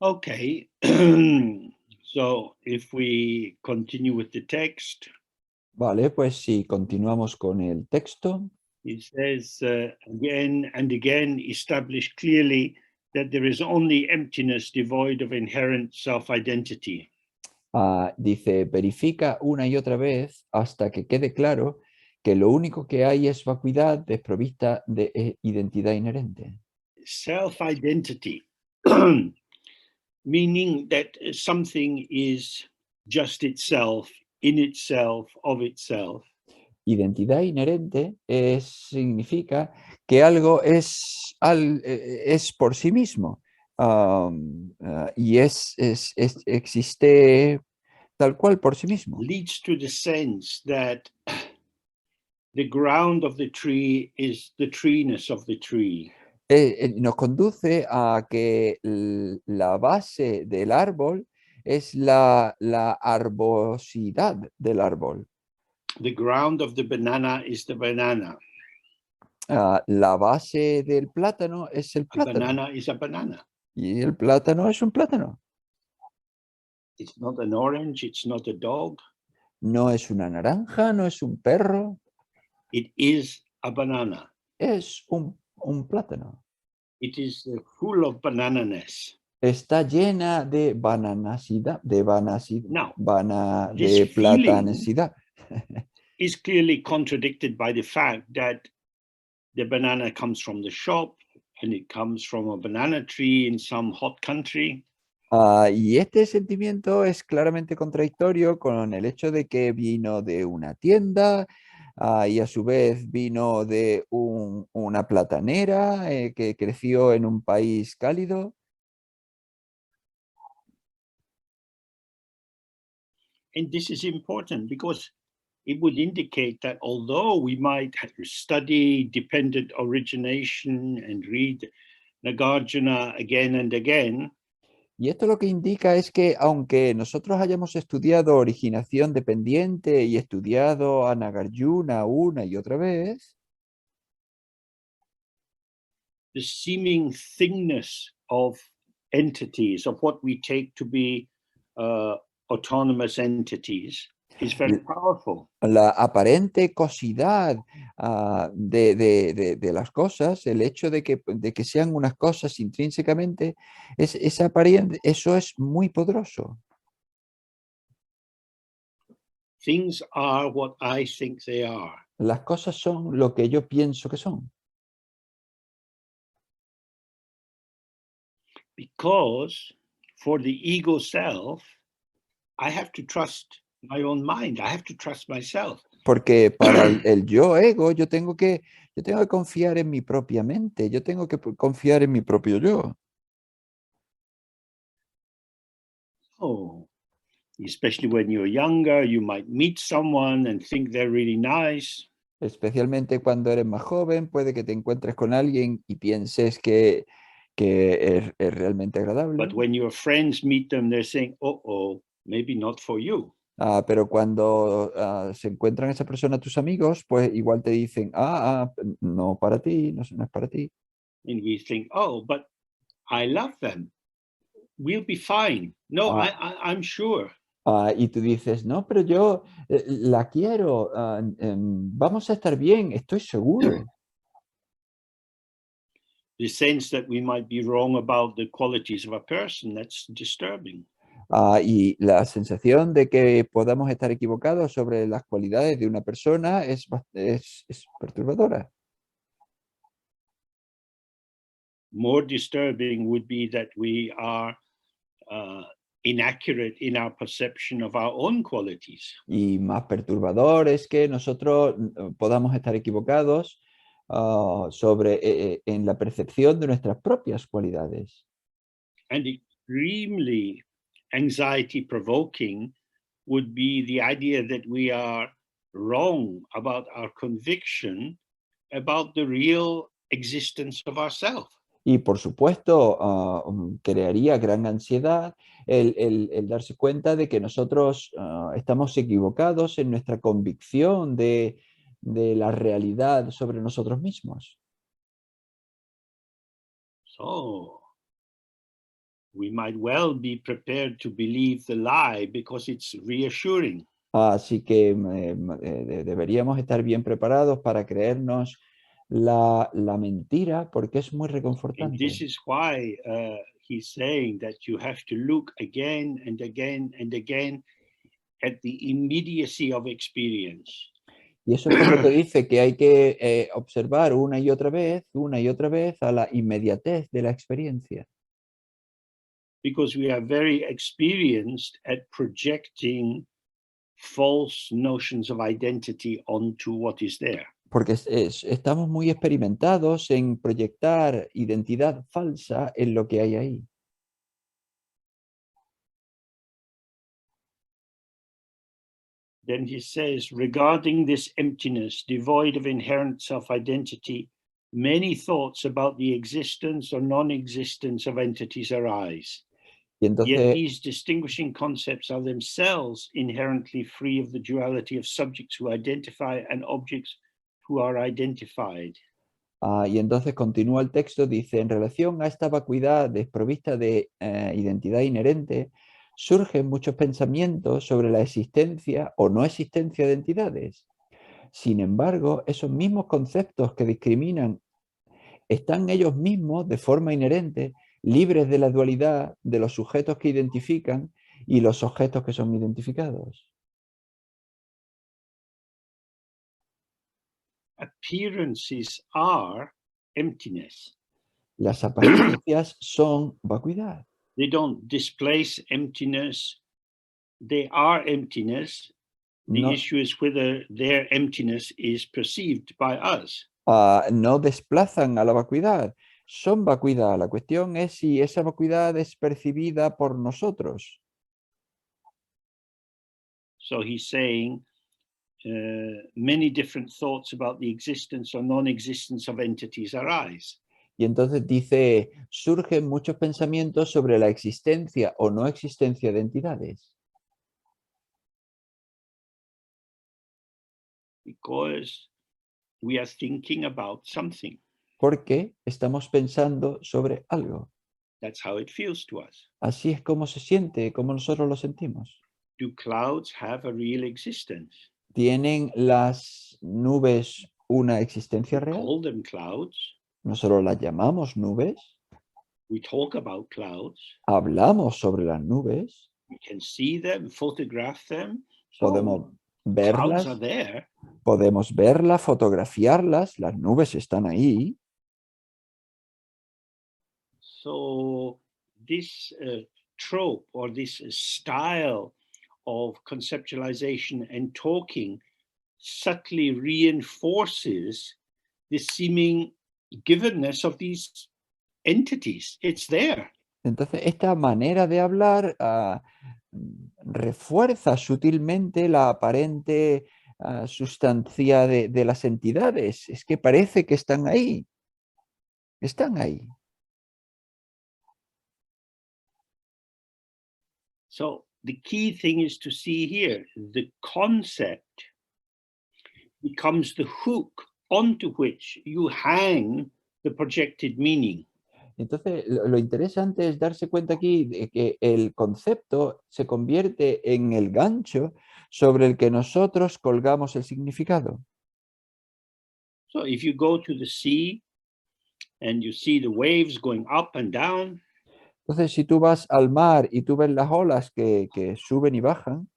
Okay. So if we continue with the text, Vale, pues si continuamos con el texto, it says again and again, establish clearly that there is only emptiness devoid of inherent self-identity. dice, verifica una y otra vez hasta que quede claro que lo único que hay es vacuidad desprovista de identidad inherente. Self-identity, meaning that something is just itself, in itself, of itself. Identidad inherente significa que algo es por sí mismo y existe tal cual por sí mismo. Leads to the sense that the ground of the tree is the treeness of the tree. Nos conduce a que la base del árbol es la arbosidad del árbol. The ground of the banana is the banana. La base del plátano es el A plátano. banana is a banana. Y el plátano es un plátano. It's not an orange, it's not a dog. No es una naranja, no es un perro, It is a banana. es un plátano. It is full of banananess. Está llena de bananasidad, Now, de this feeling platanosidad. is clearly contradicted by the fact that the banana comes from the shop and it comes from a banana tree in some hot country. Y este sentimiento es claramente contradictorio con el hecho de que vino de una tienda y a su vez vino de una platanera que creció en un país cálido. And this is important because it would indicate that although we might study dependent origination and read Nagarjuna again and again, Y esto lo que indica es que aunque nosotros hayamos estudiado originación dependiente y estudiado a Nagarjuna una y otra vez, the seeming thingness of entities, of what we take to be autonomous entities, is very powerful. la aparente cosidad de las cosas, el hecho de que sean unas cosas intrínsecamente, eso es muy poderoso. Things are what I think they are. Las cosas son lo que yo pienso que son. Because for the ego self, I have to trust my own mind. I have to trust myself. Porque para el yo ego, yo tengo que confiar en mi propia mente, yo tengo que confiar en mi propio yo. Oh, especially when you're younger, you might meet someone and think they're really nice. Especialmente cuando eres más joven, puede que te encuentres con alguien y pienses que es realmente agradable. But when your friends meet them, they're saying, oh, maybe not for you. Pero cuando se encuentran esa persona tus amigos, pues igual te dicen, no para ti, no es para ti. And we think, oh, but I love them. We'll be fine. No, I'm sure. Y tú dices, no, pero yo la quiero, vamos a estar bien, estoy seguro. The sense that we might be wrong about the qualities of a person, that's disturbing. Y la sensación de que podamos estar equivocados sobre las cualidades de una persona es perturbadora. More disturbing would be that we are inaccurate in our perception of our own qualities. Y más perturbador es que nosotros podamos estar equivocados en la percepción de nuestras propias cualidades. And extremely anxiety provoking would be the idea that we are wrong about our conviction about the real existence of ourselves. Y por supuesto, crearía gran ansiedad el darse cuenta de que nosotros estamos equivocados en nuestra convicción de la realidad sobre nosotros mismos. So we might well be prepared to believe the lie because it's reassuring. Así que deberíamos estar bien preparados para creernos la mentira porque es muy And reconfortante. this is why he's saying that you have to look again and again and again at the immediacy of experience. Y eso es por lo que dice que hay que observar una y otra vez a la inmediatez de la experiencia. Because we are very experienced at projecting false notions of identity onto what is there. Porque estamos muy experimentados en proyectar identidad falsa en lo que hay ahí. Then he says, regarding this emptiness, devoid of inherent self-identity, many thoughts about the existence or non-existence of entities arise. Y Yet entonces, these distinguishing concepts are themselves inherently free of the duality of subjects who identify and objects who are identified. y entonces continúa el texto, dice, en relación a esta vacuidad desprovista de identidad inherente, surgen muchos pensamientos sobre la existencia o no existencia de entidades. Sin embargo, esos mismos conceptos que discriminan están ellos mismos de forma inherente, libres de la dualidad de los sujetos que identifican y los objetos que son identificados. Appearances are emptiness. Las apariencias son vacuidad. They don't displace emptiness. They are emptiness. The No, issue is whether their emptiness is perceived by us. no desplazan a la vacuidad, son vacuidad. La cuestión es si esa vacuidad es percibida por nosotros. So he's saying many different thoughts about the existence or non-existence of entities arise. Y entonces dice, surgen muchos pensamientos sobre la existencia o no existencia de entidades. Because we are thinking about something. Porque estamos pensando sobre algo. That's how it feels to us. Así es como se siente, como nosotros lo sentimos. Do clouds have a real existence? ¿Tienen las nubes una existencia We real? call them clouds. Nosotros las llamamos nubes, We talk about clouds. hablamos sobre las nubes, We can see them, photograph them. podemos Clouds verlas, are there. podemos verlas, fotografiarlas, las nubes están ahí. So this trope or this style of conceptualization and talking subtly reinforces the seeming givenness of these entities. It's there. Entonces, esta manera de hablar refuerza sutilmente la aparente sustancia de las entidades. Es que parece que están ahí. Están ahí. So the key thing is to see here, the concept becomes the hook onto which you hang the projected meaning. Entonces, lo interesante es darse cuenta aquí de que el concepto se convierte en el gancho sobre el que nosotros colgamos el significado. So if you go to the sea and you see the waves going up and down, Entonces, si tú vas al mar y tú ves las olas que suben y bajan,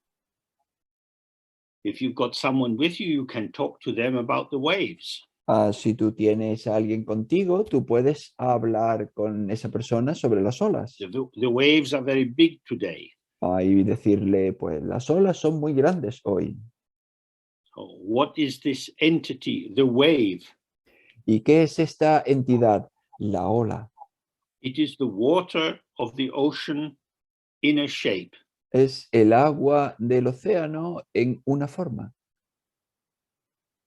if you've got someone with you, you can talk to them about the waves. si tú tienes a alguien contigo, tú puedes hablar con esa persona sobre las olas. The waves are very big today. Y decirle, pues las olas son muy grandes hoy. So what is this entity, the wave? ¿Y qué es esta entidad? La ola. It is the water of the ocean in a shape. Es el agua del océano en una forma.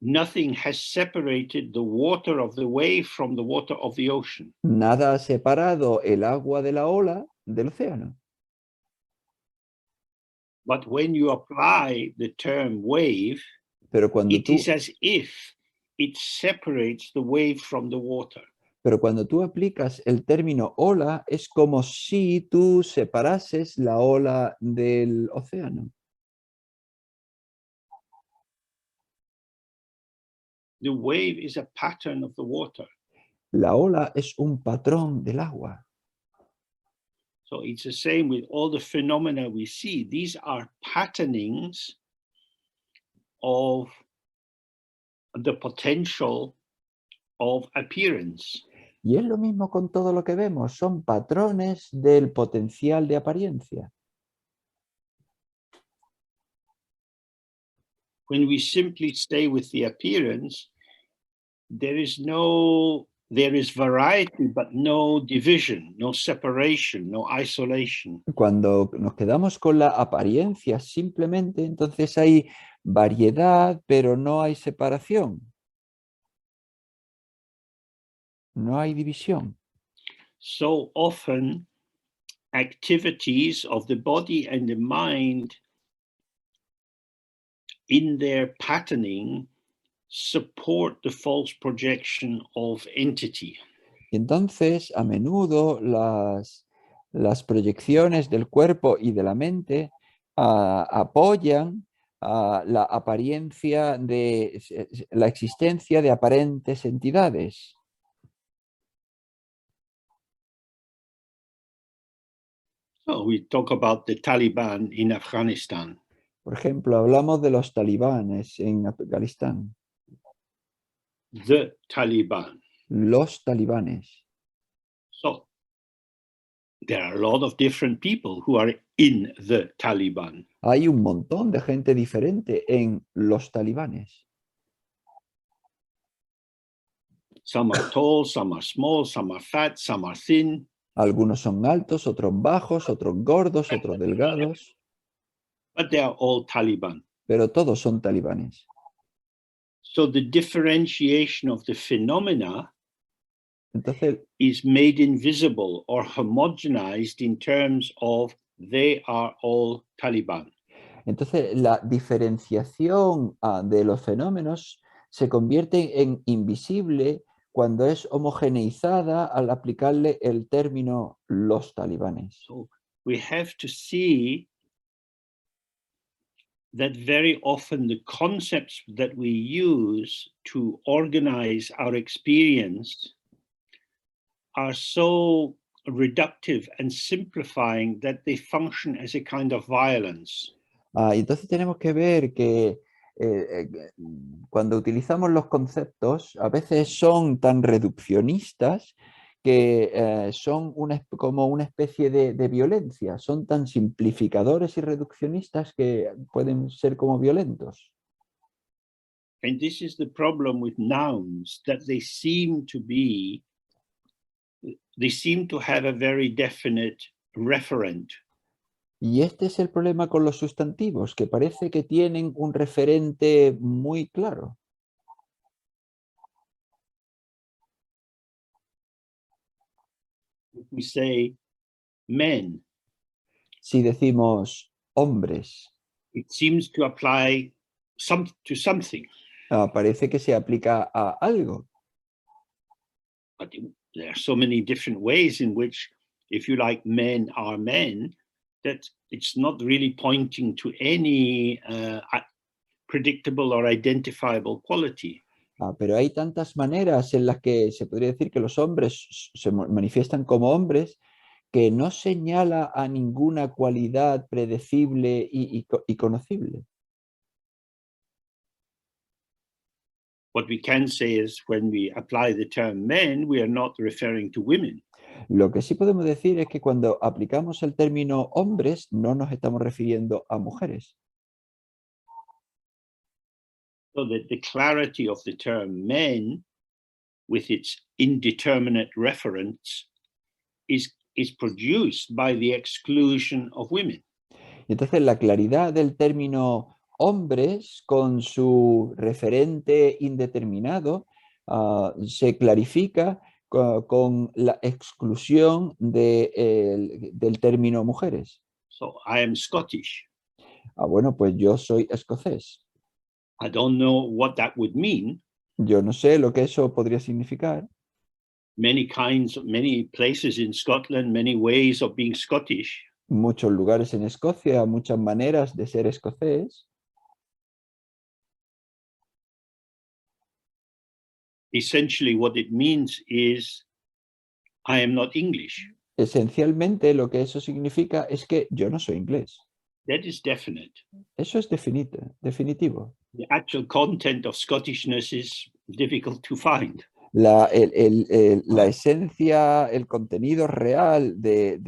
Nothing has separated the water of the wave from the water of the ocean. Nada ha separado el agua de la ola del océano. But when you apply the term wave, Pero cuando it is as if it separates the wave from the water. Pero cuando tú aplicas el término ola, es como si tú separases la ola del océano. The wave is a pattern of the water. La ola es un patrón del agua. So it's the same with all the phenomena we see. These are patternings of the potential of appearance. Y es lo mismo con todo lo que vemos, son patrones del potencial de apariencia. When we simply stay with the appearance, there is variety, but no division, no separation, no isolation. Cuando nos quedamos con la apariencia simplemente, entonces hay variedad, pero no hay separación. No hay división. So often, activities of the body and the mind in their patterning support the false projection of entity. Y entonces, a menudo, las proyecciones del cuerpo y de la mente apoyan la apariencia de la existencia de aparentes entidades. So we talk about the Taliban in Afghanistan. Por ejemplo, hablamos de los talibanes en Afganistán. The Taliban. Los talibanes. So there are a lot of different people who are in the Taliban. Hay un montón de gente diferente en los talibanes. Some are tall, some are small, some are fat, some are thin. Algunos son altos, otros bajos, otros gordos, otros delgados, But they are all Taliban. pero todos son talibanes. So the differentiation of the phenomena Entonces, is made invisible or homogenized in terms of they are all Taliban. entonces la diferenciación de los fenómenos se convierte en invisible cuando es homogeneizada al aplicarle el término los talibanes. So we have to see that very often the concepts that we use to organize our experience are so reductive and simplifying that they function as a kind of violence. Y entonces tenemos que ver que cuando utilizamos los conceptos, a veces son tan reduccionistas que son como una especie de violencia, son tan simplificadores y reduccionistas que pueden ser como violentos. And this is the problem with nouns, that they seem to have a very definite referent. Y este es el problema con los sustantivos, que parece que tienen un referente muy claro. If we say men, Si decimos hombres, it seems to apply to something. parece que se aplica a algo. But there are so many different ways in which, if you like, men are men, that it's not really pointing to any predictable or identifiable quality. Pero hay tantas maneras en las que se podría decir que los hombres se manifiestan como hombres que no señala a ninguna cualidad predecible y conocible. What we can say is when we apply the term men, we are not referring to women. Lo que sí podemos decir es que cuando aplicamos el término hombres, no nos estamos refiriendo a mujeres. So that the clarity of the term men, with its indeterminate reference, is produced by the exclusion of women. Entonces, la claridad del término hombres con su referente indeterminado se clarifica con la exclusión del término mujeres. So I am Scottish. Bueno, pues yo soy escocés. I don't know what that would mean. Yo no sé lo que eso podría significar. many places in Scotland, many ways of being Scottish. Muchos lugares en Escocia, muchas maneras de ser escocés. Essentially, what it means is, I am not English. Esencialmente, lo que eso significa es que yo no soy inglés. That is definite. Eso es definitivo. The actual content of Scottishness is difficult to find. La esencia, el contenido real de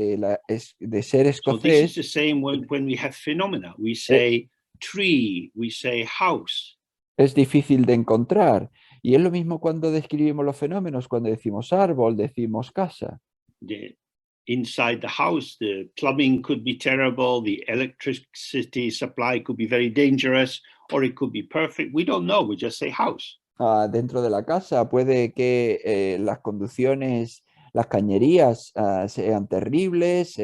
ser So this is escocés the same when we have phenomena. We say tree, we say house. es difícil de encontrar. Y es lo mismo cuando describimos los fenómenos, cuando decimos árbol, decimos casa. Inside the house, the plumbing could be terrible, the electricity supply could be very dangerous, or it could be perfect. We don't know, we just say house. Dentro de la casa puede que las conducciones, las cañerías sean terribles,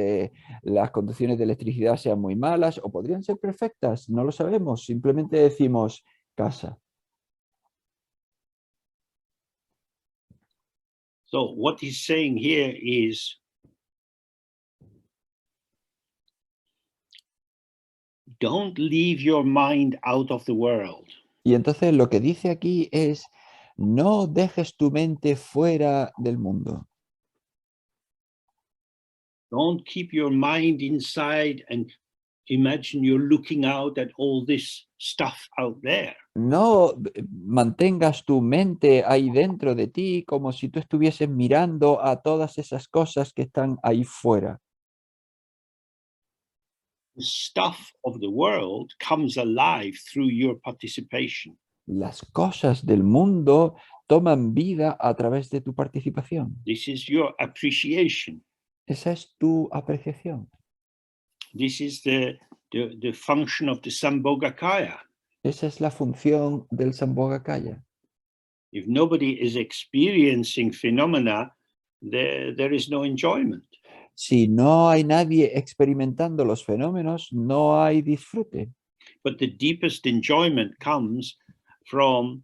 las conducciones de electricidad sean muy malas o podrían ser perfectas, no lo sabemos, simplemente decimos casa. So what he's saying here is, don't leave your mind out of the world. Y entonces lo que dice aquí es, no dejes tu mente fuera del mundo. Don't keep your mind inside and imagine you're looking out at all this stuff out there. No mantengas tu mente ahí dentro de ti como si tú estuvieses mirando a todas esas cosas que están ahí fuera. The stuff of the world comes alive through your participation. Las cosas del mundo toman vida a través de tu participación. This is your appreciation. Esa es tu apreciación. This is the function of the Sambhogakaya. Esa es la función del Sambhogakaya. If nobody is experiencing phenomena, there is no enjoyment. Si no hay nadie experimentando los fenómenos, no hay disfrute. But the deepest enjoyment comes from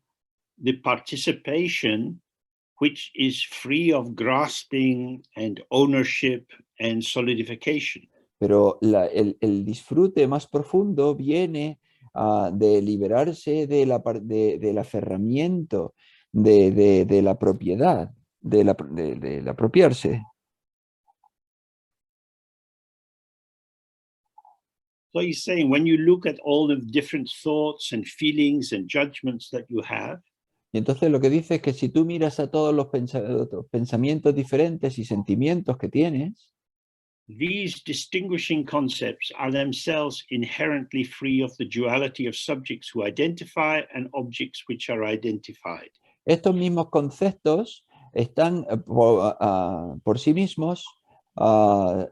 the participation, which is free of grasping and ownership and solidification. Pero el disfrute más profundo viene de liberarse del aferramiento, de la propiedad, del apropiarse. So he's saying, when you look at all the different thoughts and feelings and judgments that you have, Y entonces lo que dice es que si tú miras a todos los pensamientos diferentes y sentimientos que tienes, these distinguishing concepts are themselves inherently free of the duality of subjects who identify and objects which are identified. estos mismos conceptos están por sí mismos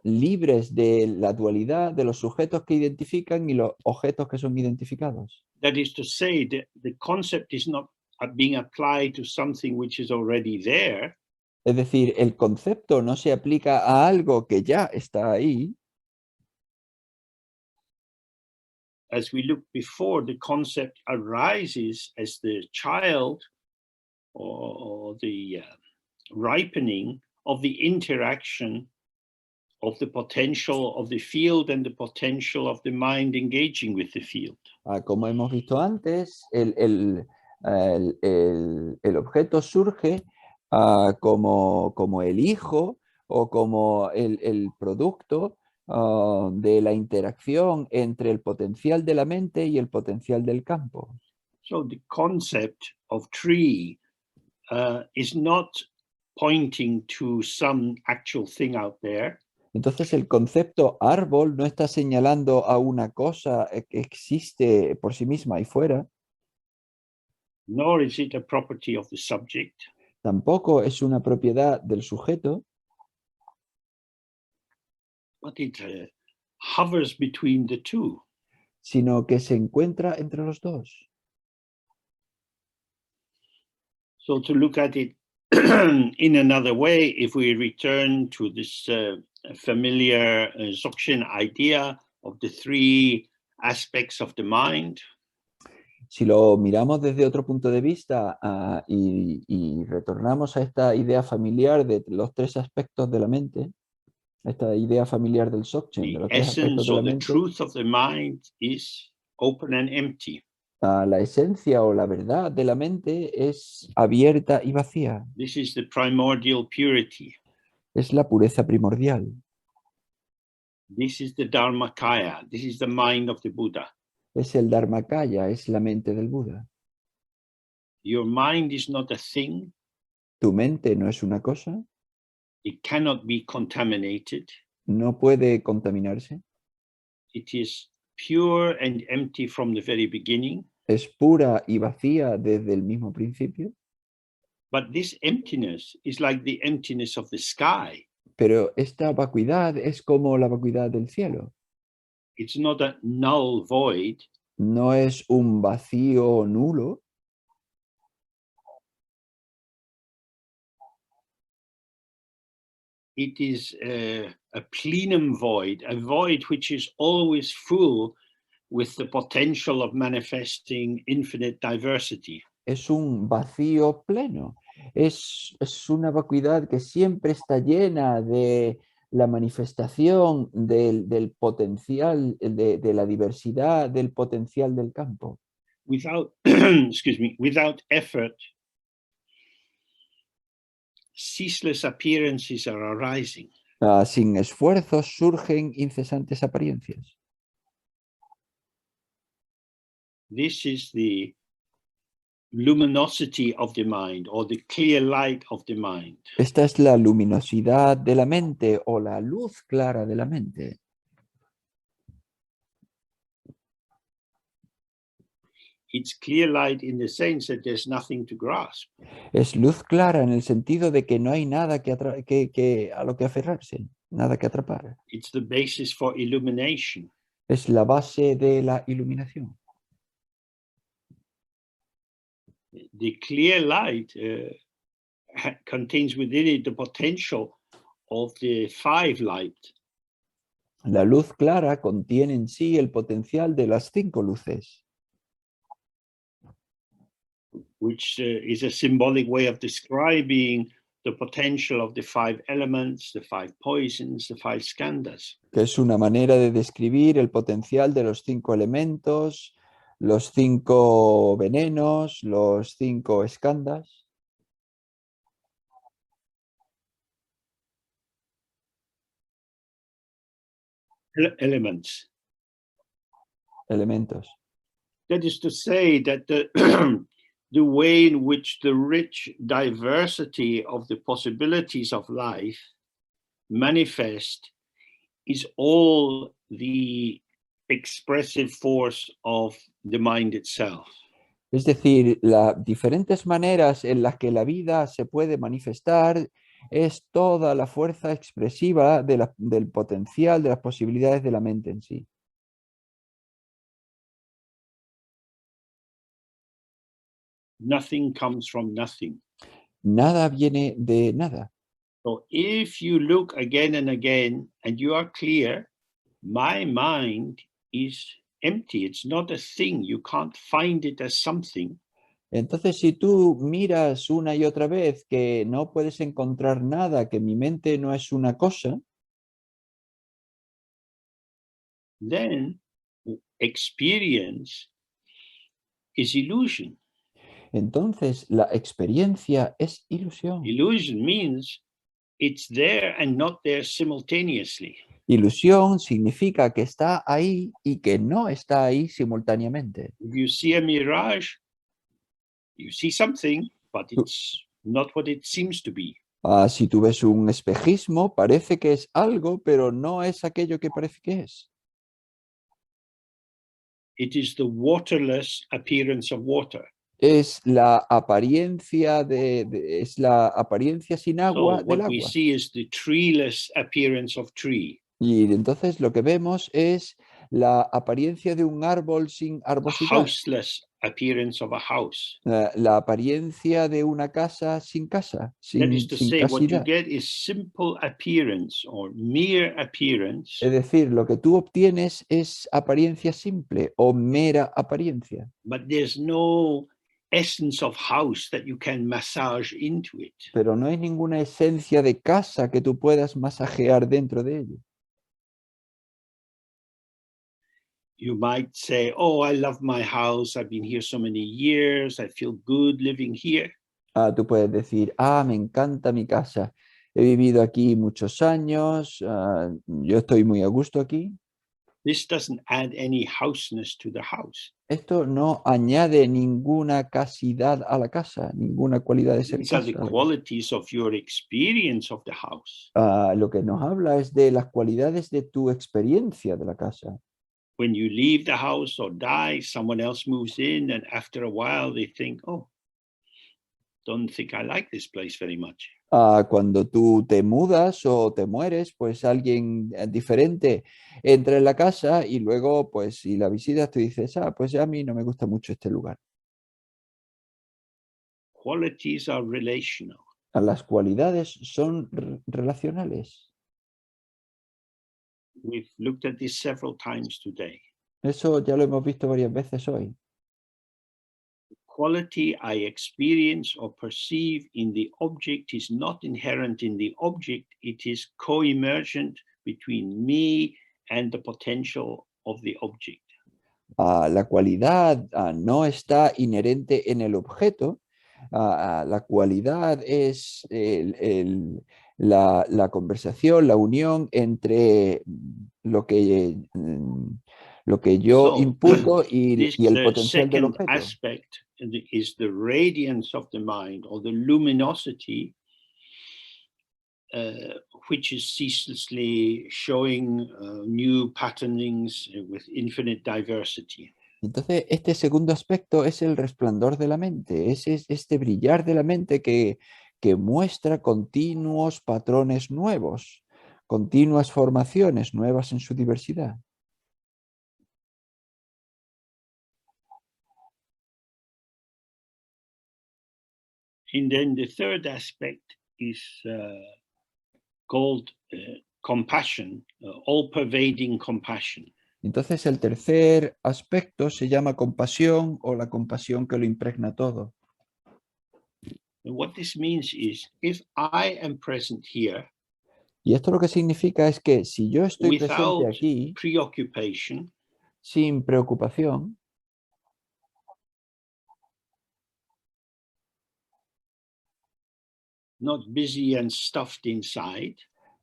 libres de la dualidad de los sujetos que identifican y los objetos que son identificados. That is to say, that the concept is not being applied to something which is already there. Es decir, el concepto no se aplica a algo que ya está ahí. As we looked before, the concept arises as the child or the ripening of the interaction of the potential of the field and the potential of the mind engaging with the field. Como hemos visto antes, el objeto surge como el hijo o como el producto de la interacción entre el potencial de la mente y el potencial del campo. So the concept of tree is not pointing to some actual thing out there. Entonces el concepto árbol no está señalando a una cosa que existe por sí misma ahí fuera. Nor is it a property of the subject. Tampoco es una propiedad del sujeto. But it hovers between the two. Sino que se encuentra entre los dos. So to look at it in another way, if we return to this familiar Dzogchen idea of the three aspects of the mind. Si lo miramos desde otro punto de vista y retornamos a esta idea familiar de los tres aspectos de la mente, esta idea familiar del Dzogchen, de The los tres aspectos essence de la or the mente, truth of the mind is open and empty. la esencia o la verdad de la mente es abierta y vacía, This is the primordial purity. es la pureza primordial, This is the Dharmakaya. This is the mind of the Buddha. es el Dharmakaya, es la mente del Buda. Your mind is not a thing. Tu mente no es una cosa, It cannot be contaminated. no puede contaminarse, It is pure and empty from the very beginning. es pura y vacía desde el mismo principio, But this emptiness is like the emptiness of the sky. pero esta vacuidad es como la vacuidad del cielo, It's not a null void. no es un vacío nulo, It is a plenum void, a void which is always full with the potential of manifesting infinite diversity. es un vacío pleno, es una vacuidad que siempre está llena de la manifestación del potencial, de la diversidad del potencial del campo. Without, excuse me, without effort, ceaseless appearances are arising. Sin esfuerzos surgen incesantes apariencias. This is the luminosity of the mind, or the clear light of the mind. Esta es la luminosidad de la mente o la luz clara de la mente. It's clear light in the sense that there's nothing to grasp. Es luz clara en el sentido de que no hay nada a lo que aferrarse, nada que atrapar. It's the basis for illumination. Es la base de la iluminación. The clear light contains within it the potential of the five light. La luz clara contiene en sí el potencial de las 5 luces, which is a symbolic way of describing the potential of the 5 elements, the 5 poisons, the 5 skandhas. que es una manera de describir el potencial de los 5 elementos, los 5 venenos, los 5 skandhas. Elements. Elementos. That is to say that the, the way in which the rich diversity of the possibilities of life manifest is all the expressive force of the mind itself. Es decir, las diferentes maneras en las que la vida se puede manifestar es toda la fuerza expresiva del potencial, de las posibilidades de la mente en sí. Nothing comes from nothing. Nada viene de nada. So if you look again and again and you are clear, my mind is empty. It's not a thing. You can't find it as something. Entonces, si tú miras una y otra vez que no puedes encontrar nada, que mi mente no es una cosa, then experience is illusion. entonces la experiencia es ilusión. Illusion means it's there and not there simultaneously. Ilusión significa que está ahí y que no está ahí simultáneamente. If you see a mirage, you see something, but it's not what it seems to be. Si tú ves un espejismo, parece que es algo, pero no es aquello que parece que es. It is the waterless appearance of water. Es la apariencia es la apariencia sin agua So del what we agua. see is the treeless appearance of tree. Y entonces lo que vemos es la apariencia de un árbol sin a arbosidad, houseless appearance of a house. la apariencia de una casa sin casa, That is sin to say, what you casidad. get is simple appearance or mere appearance, Es decir, lo que tú obtienes es apariencia simple o mera apariencia, but there's no essence of house that you can massage into it. pero no hay ninguna esencia de casa que tú puedas masajear dentro de ello. You might say, oh, I love my house. I've been here so many years. I feel good living here. Tú puedes decir, me encanta mi casa, he vivido aquí muchos años, yo estoy muy a gusto aquí. This doesn't add any houseness to the house. Esto no añade ninguna casidad a la casa, ninguna cualidad de ser These are the casa a la casa. qualities of your experience of the house. Lo que nos habla es de las cualidades de tu experiencia de la casa. When you leave the house or die, someone else moves in, and after a while they think, oh, don't think I like this place very much. Cuando tú te mudas o te mueres, pues alguien diferente entra en la casa y luego, pues si la visitas, tú dices, pues ya a mí no me gusta mucho este lugar. Qualities are relational. Las cualidades son relacionales. We've looked at this several times today. Eso ya lo hemos visto varias veces hoy. Quality I experience or perceive in the object is not inherent in the object. It is co-emergent between me and the potential of the object. La cualidad no está inherente en el objeto. La cualidad es la conversación, la unión entre lo que yo So, imputo y this el potencial del second objeto. aspect is the radiance of the mind, or the luminosity, which is ceaselessly showing new patternings with infinite diversity. Entonces, este segundo aspecto es el resplandor de la mente, es este brillar de la mente que muestra continuos patrones nuevos, continuas formaciones nuevas en su diversidad. And then the third aspect is called compassion, all-pervading compassion. Entonces, el tercer aspecto se llama compasión o la compasión que lo impregna todo. And what this means is, if I am present here, Y esto lo que significa es que si yo estoy presente without aquí, preoccupation, sin preocupación, not busy and stuffed inside,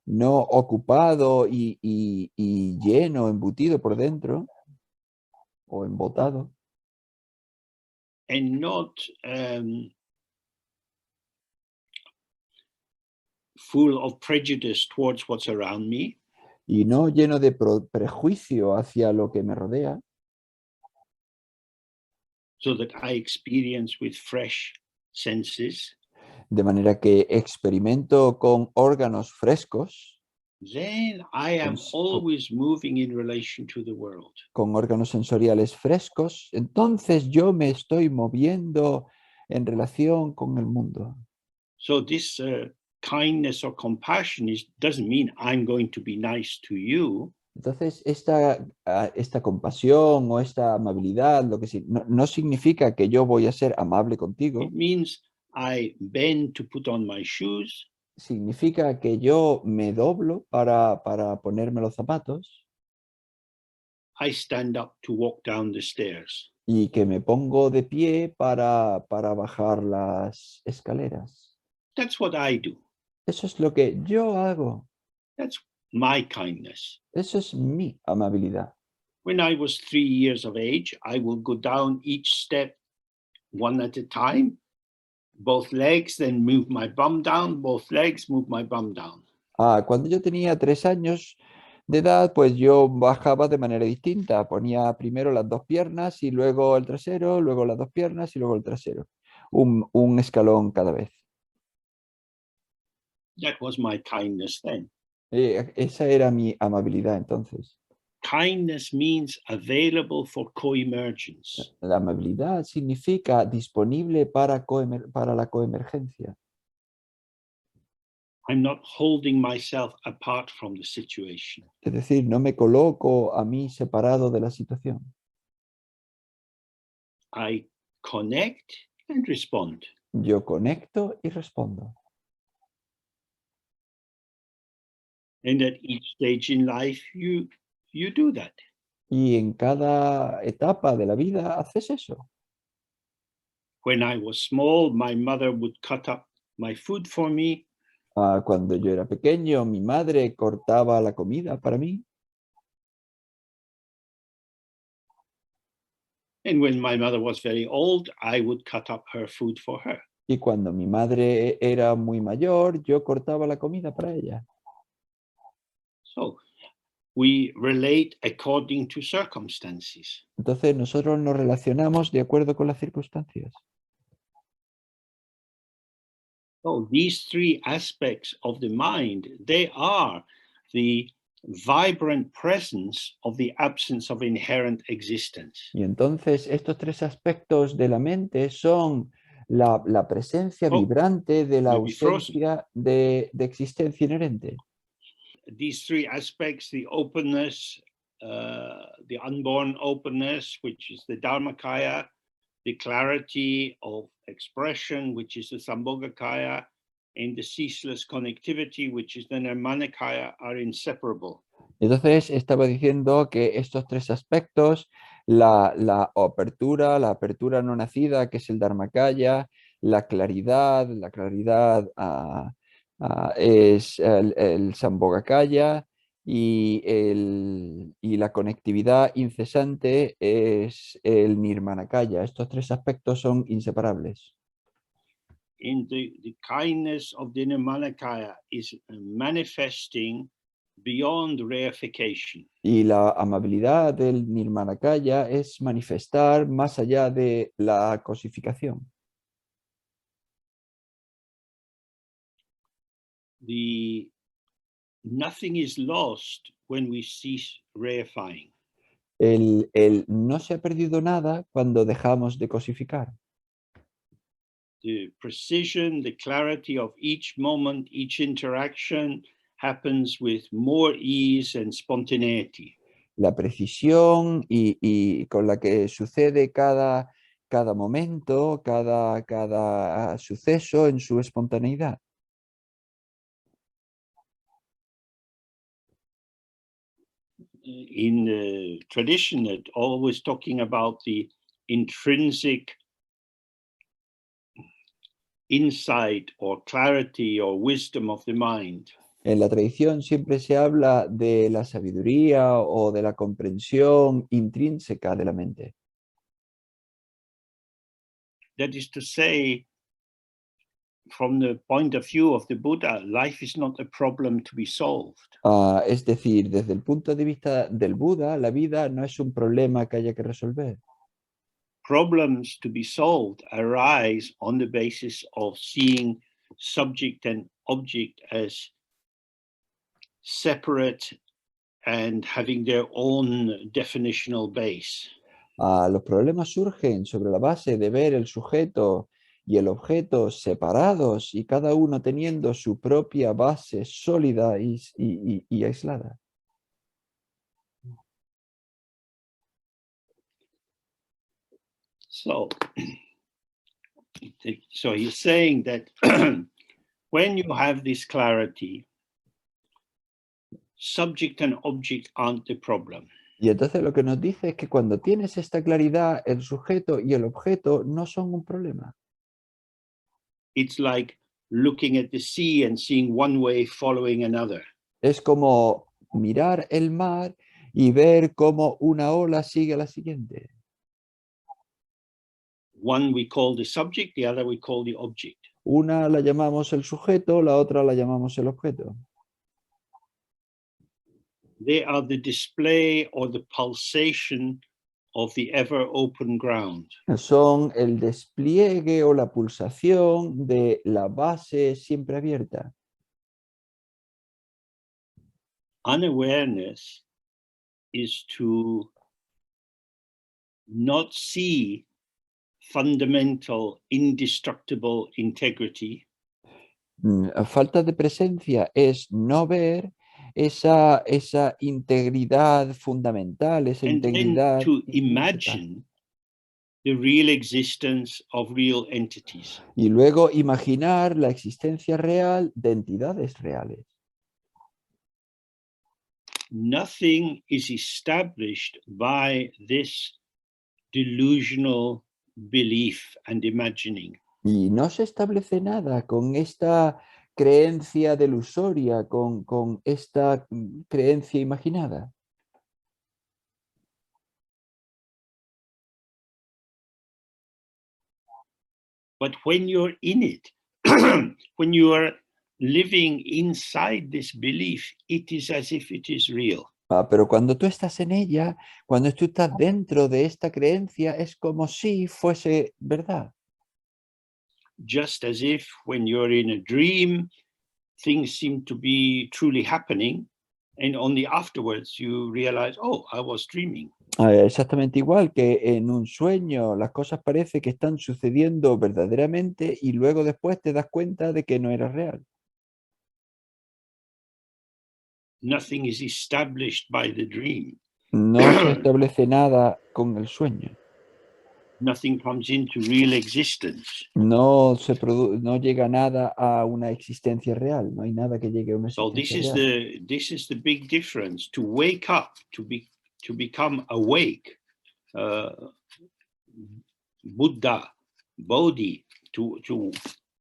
no ocupado y lleno, embutido por dentro o embotado, and not full of prejudice towards what's around me, y no lleno de prejuicio hacia lo que me rodea, so that I experience with fresh senses, de manera que experimento con órganos frescos, then I am always moving in relation to the world. con órganos sensoriales frescos, entonces yo me estoy moviendo en relación con el mundo. So this kindness or compassion doesn't mean I'm going to be nice to you. Entonces, esta compasión o esta amabilidad, lo que no significa que yo voy a ser amable contigo. It means I bend to put on my shoes. Significa que yo me doblo para ponerme los zapatos. I stand up to walk down the stairs. Y que me pongo de pie para bajar las escaleras. That's what I do. Eso es lo que yo hago. That's my kindness. Eso es mi amabilidad. When I was 3 years of age, I will go down each step one at a time, both legs, then move my bum down, both legs, move my bum down. Cuando yo tenía 3 años de edad, pues yo bajaba de manera distinta. Ponía primero las 2 piernas y luego el trasero, luego las 2 piernas y luego el trasero. Un escalón cada vez. That was my kindness then. Esa era mi amabilidad entonces. kindness means available for co-emergence. La amabilidad significa disponible para la coemergencia. I'm not holding myself apart from the situation. Es decir, no me coloco a mí separado de la situación. I connect and respond. Yo conecto y respondo. And at each stage in life, you do that. Y en cada etapa de la vida haces eso. When I was small, my mother would cut up my food for me. Cuando yo era pequeño, mi madre cortaba la comida para mí. And when my mother was very old, I would cut up her food for her. Y cuando mi madre era muy mayor, yo cortaba la comida para ella. So we relate according to circumstances. Entonces nosotros nos relacionamos de acuerdo con las circunstancias. So these three aspects of the mind, they are the vibrant presence of the absence of inherent existence. Y entonces estos tres aspectos de la mente son la presencia vibrante de la ausencia de existencia inherente. These three aspects, the openness, the unborn openness, which is the Dharmakaya, the clarity of expression, which is the Sambhogakaya, and the ceaseless connectivity, which is the Nirmanakaya, are inseparable. Entonces estaba diciendo que estos tres aspectos, la apertura no nacida, que es el Dharmakaya, la claridad es el Sambhogakaya, y la conectividad incesante es el Nirmanakaya. Estos tres aspectos son inseparables. In the kindness of the Nirmanakaya is manifesting beyond reification. Y la amabilidad del Nirmanakaya es manifestar más allá de la cosificación. Nothing is lost when we cease reifying. El no se ha perdido nada cuando dejamos de cosificar. The precision, the clarity of each moment, each interaction happens with more ease and spontaneity. La precisión y con la que sucede cada momento, cada suceso en su espontaneidad. In the tradition, it always talking about the intrinsic insight or clarity or wisdom of the mind. En la tradición siempre se habla de la sabiduría o de la comprensión intrínseca de la mente. That is to say, from the point of view of the Buddha, life is not a problem to be solved. Es decir, desde el punto de vista del Buda, la vida no es un problema que haya que resolver. Problems to be solved arise on the basis of seeing subject and object as separate and having their own definitional base. Los problemas surgen sobre la base de ver el sujeto y el objeto separados y cada uno teniendo su propia base sólida y aislada. So he's saying that when you have this clarity, subject and object aren't the problem. Y entonces lo que nos dice es que cuando tienes esta claridad, el sujeto y el objeto no son un problema. It's like looking at the sea and seeing one wave following another. Es como mirar el mar y ver cómo una ola sigue a la siguiente. One we call the subject, the other we call the object. Una la llamamos el sujeto, la otra la llamamos el objeto. They are the display or the pulsation of the ever open ground. Son el despliegue o la pulsación de la base siempre abierta. Unawareness is to not see fundamental, indestructible integrity. Falta de presencia es no ver esa integridad fundamental, esa And then integridad to intrínseca. imagine the real existence of real entities. Y luego imaginar la existencia real de entidades reales. Nothing is established by this delusional belief and imagining. Y no se establece nada con esta creencia delusoria, con esta creencia imaginada. But when you're in it, when you are living inside this belief, it is as if it is real. Pero cuando tú estás en ella, cuando tú estás dentro de esta creencia, es como si fuese verdad. Just as if when you're in a dream, things seem to be truly happening, and only afterwards you realize, oh, I was dreaming. Exactamente igual que en un sueño las cosas parece que están sucediendo verdaderamente y luego después te das cuenta de que no era real. Nothing is established by the dream. No se establece nada con el sueño. Nothing comes into real existence. No llega nada a una existencia real. No hay nada que llegue a una So existencia real. this is the big difference. To wake up, to become awake, Buddha, Bodhi, to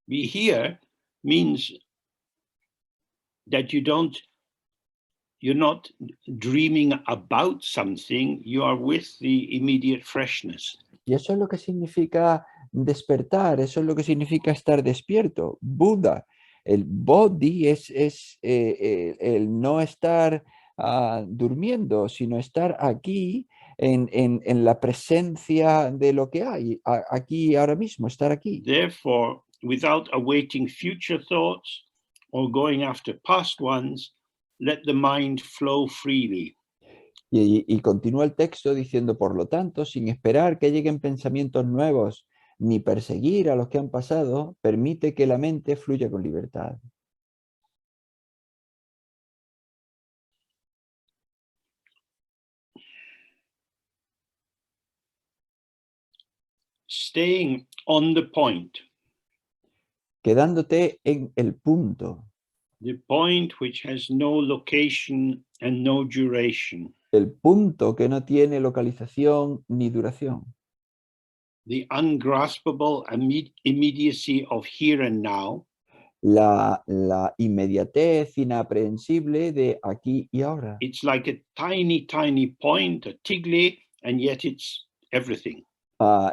be here means that you're not dreaming about something, you are with the immediate freshness. Y eso es lo que significa despertar, eso es lo que significa estar despierto. Buda, el bodhi es el no estar durmiendo, sino estar aquí en la presencia de lo que hay, aquí ahora mismo, estar aquí. Therefore, without awaiting future thoughts or going after past ones, let the mind flow freely. Y continúa el texto diciendo, por lo tanto, sin esperar que lleguen pensamientos nuevos, ni perseguir a los que han pasado, permite que la mente fluya con libertad. Staying on the point. Quedándote en el punto. The point which has no location and no duration. El punto que no tiene localización ni duración. The ungraspable immediacy of here and now. La inmediatez inaprehensible de aquí y ahora. It's like a tiny, tiny point, a tiggly, and yet it's everything.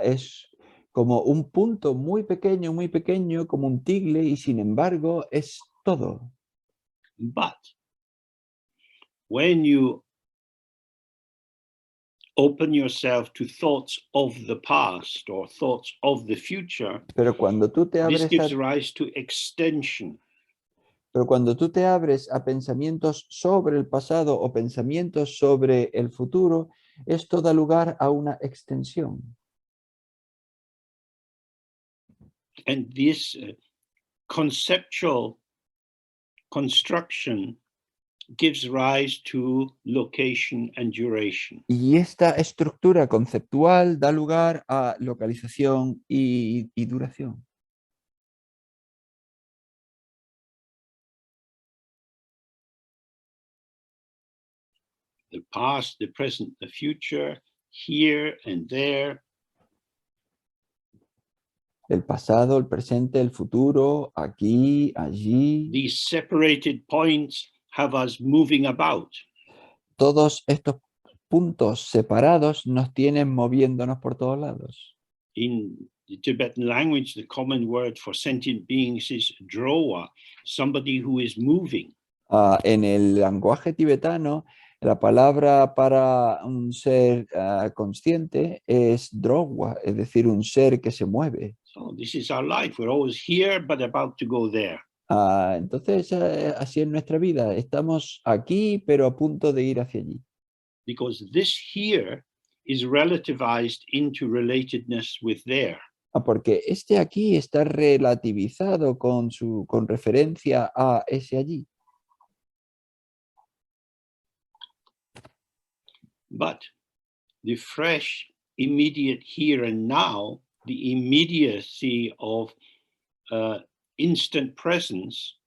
Es como un punto muy pequeño, como un tigle, y sin embargo es todo. But when you open yourself to thoughts of the past or thoughts of the future, Pero cuando tú te this abres gives rise to extension. Pero cuando tú te abres a pensamientos sobre el pasado o pensamientos sobre el futuro, esto da lugar a una extensión. And this conceptual construction gives rise to location and duration. Y esta estructura conceptual da lugar a localización y duración. The past, the present, the future, here and there. El pasado, el presente, el futuro, aquí, allí. These separated points have us moving about. Todos estos puntos separados nos tienen moviéndonos por todos lados. In the Tibetan language, the common word for sentient beings is drowa, somebody who is moving. En el lenguaje tibetano, la palabra para un ser consciente es drowa, es decir, un ser que se mueve. So this is our life. We're always here, but about to go there. Entonces, así es nuestra vida. Estamos aquí, pero a punto de ir hacia allí. because this here is relativized into relatedness with there. Porque este aquí está relativizado con referencia a ese allí. But the fresh, immediate here and now, the immediacy of instant presence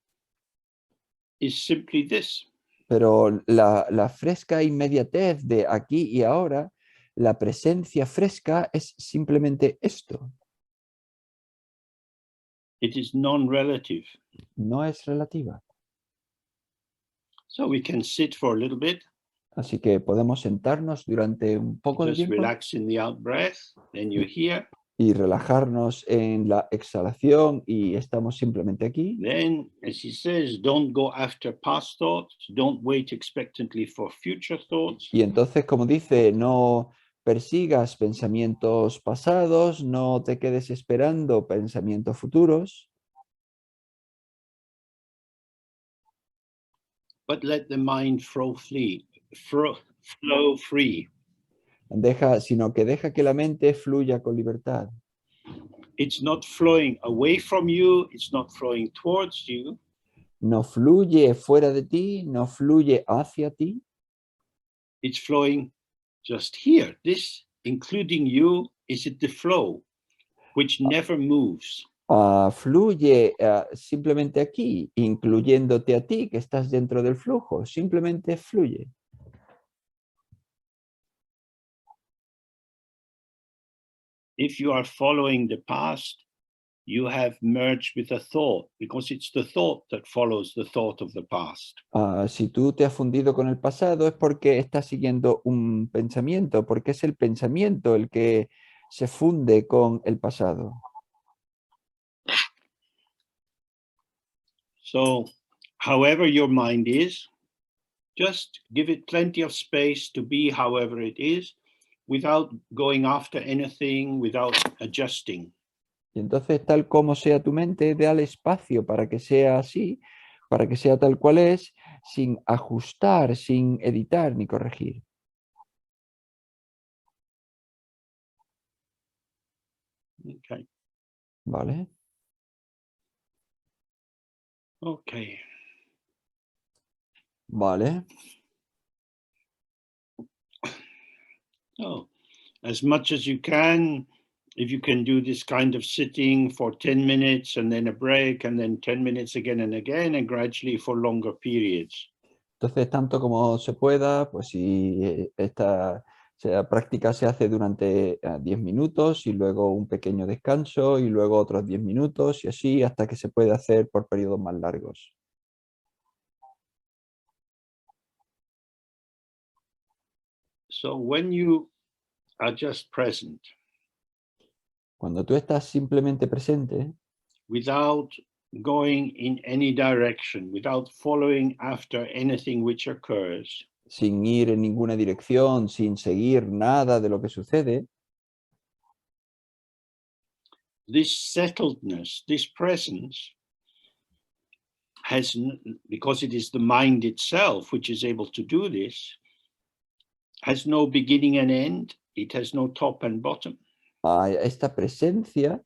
is simply this. Pero la fresca inmediatez de aquí y ahora, la presencia fresca es simplemente esto. It is non-relative. No es relativa. So we can sit for a little bit. Así que podemos sentarnos durante un poco de Just tiempo relax in the out breath, then you're here. y relajarnos en la exhalación y estamos simplemente aquí. Then, as he says, don't go after past thoughts. Don't wait expectantly for future thoughts. Y entonces, como dice, no persigas pensamientos pasados, no te quedes esperando pensamientos futuros, But let the mind flow free. sino que deja que la mente fluya con libertad. It's not flowing away from you. It's not flowing towards you. No fluye fuera de ti, no fluye hacia ti, It's flowing just here. This, including you, is the flow, which never moves. fluye simplemente aquí, incluyéndote a ti que estás dentro del flujo, simplemente fluye. If you are following the past, you have merged with a thought, because it's the thought that follows the thought of the past. Si tú te has fundido con el pasado es porque estás siguiendo un pensamiento, porque es el pensamiento el que se funde con el pasado. So, however your mind is, just give it plenty of space to be however it is, without going after anything, without adjusting. Y entonces, tal como sea tu mente, dale espacio para que sea así, para que sea tal cual es, sin ajustar, sin editar ni corregir. Okay. ¿Vale? Okay. Vale. So, as much as you can, if you can do this kind of sitting for 10 minutes and then a break and then 10 minutes again and again, and gradually for longer periods. Entonces, tanto como se pueda, pues si esta práctica se hace durante 10 minutos y luego un pequeño descanso y luego otros 10 minutos y así hasta que se puede hacer por periodos más largos. So when you are just present, cuando tú estás simplemente presente, without going in any direction, without following after anything which occurs, sin ir en ninguna dirección, sin seguir nada de lo que sucede, this settledness, this presence, has, because it is the mind itself which is able to do this, has no beginning and end. It has no top and bottom. Esta presencia,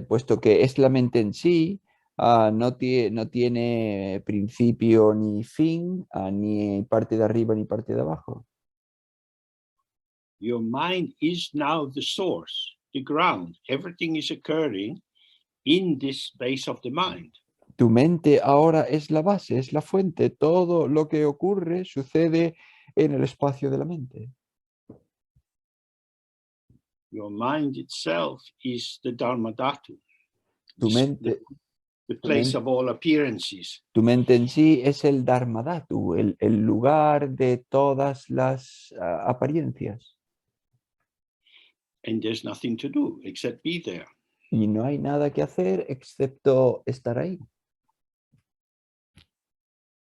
puesto que es la mente en sí, no tiene principio ni fin, ni parte de arriba ni parte de abajo. Your mind is now the source, the ground. Everything is occurring in this base of the mind. Tu mente ahora es la base, es la fuente. Todo lo que ocurre sucede en el espacio de la mente. Your mind itself is the Dharma Dhatu, Tu mente, the place of all appearances. Tu mente en sí es el Dharmadhatu, el lugar de todas las apariencias. And there's nothing to do except be there. Y no hay nada que hacer excepto estar ahí.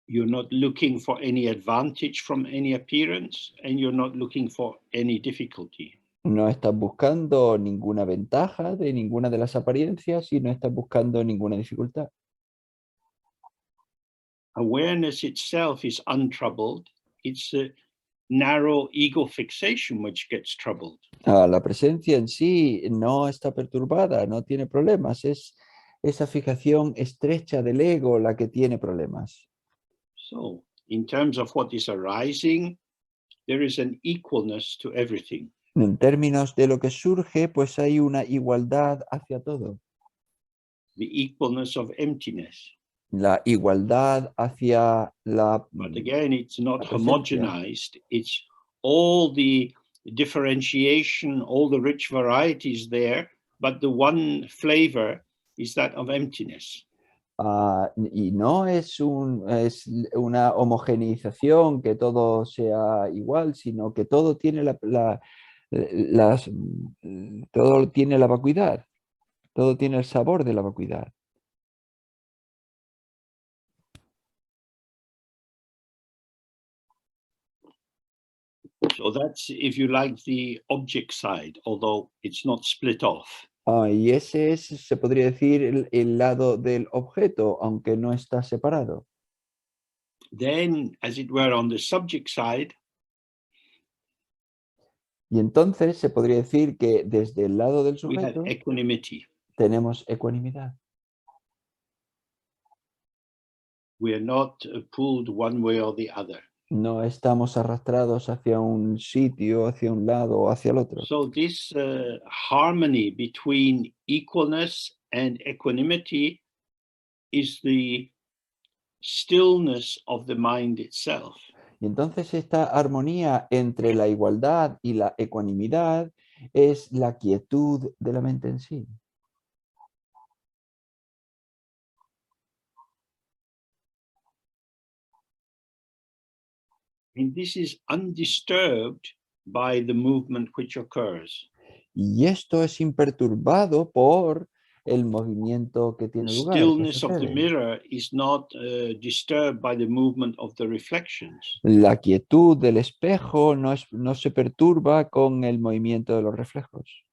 You're not looking for any advantage from any appearance, and you're not looking for any difficulty. No estás buscando ninguna ventaja de ninguna de las apariencias y no estás buscando ninguna dificultad. Awareness itself is untroubled. It's narrow ego fixation which gets troubled. La presencia en sí no está perturbada, no tiene problemas, es esa fijación estrecha del ego la que tiene problemas. So, in terms of what is arising, there is an equalness to everything. En términos de lo que surge, pues hay una igualdad hacia todo. The equalness of emptiness. La igualdad hacia la... But again, it's not la presencia. homogenized. It's all the differentiation, all the rich varieties there, but the one flavor is that of emptiness. Y no es una homogeneización, que todo sea igual, sino que todo tiene todo tiene la vacuidad, todo tiene el sabor de la vacuidad. So that's, if you like, the object side, although it's not split off. Y ese es, se podría decir, el lado del objeto, aunque no está separado. Then, as it were, on the subject side, y entonces se podría decir que desde el lado del we have sujeto equanimity. tenemos ecuanimidad. We are not pulled one way or the other. No estamos arrastrados hacia un sitio, hacia un lado o hacia el otro. So this harmony between equalness and equanimity is the stillness of the mind itself. Y entonces esta armonía entre la igualdad y la ecuanimidad es la quietud de la mente en sí. And this is undisturbed by the movement which occurs. Y esto es imperturbado por el movimiento que tiene The lugar. stillness of the mirror is not disturbed by the movement of the reflections. La quietud del espejo no se perturba con el movimiento de los reflejos.